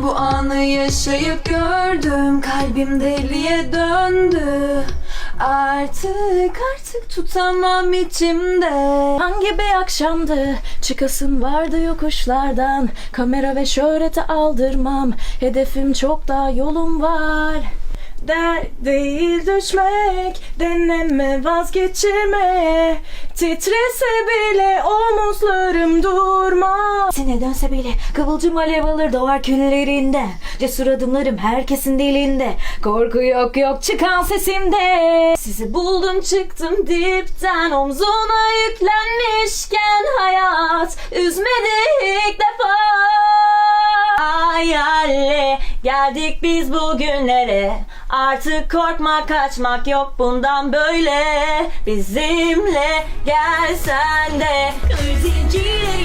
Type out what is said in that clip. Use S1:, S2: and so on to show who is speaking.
S1: Bu anı yaşayıp gördüm, kalbim deliye döndü. Artık tutamam içimde.
S2: Hangi bir akşamdı, çıkasım vardı yokuşlardan. Kamera ve şöhrete aldırmam, hedefim çok daha yolum var. Dert değil düşmek, deneme vazgeçirme. Titrese bile omuzlarım durmaz. Sine dönse bile kıvılcım alev alır doğar küllerinde. Cesur adımlarım herkesin dilinde. Korku yok çıkan sesimde. Sizi buldum çıktım dipten, omzuna yüklenmişken hayat üzmedi ilk defa. Hayalle geldik biz bugünlere. Artık korkmak kaçmak yok bundan böyle. Bizimle gelsen de zincirleri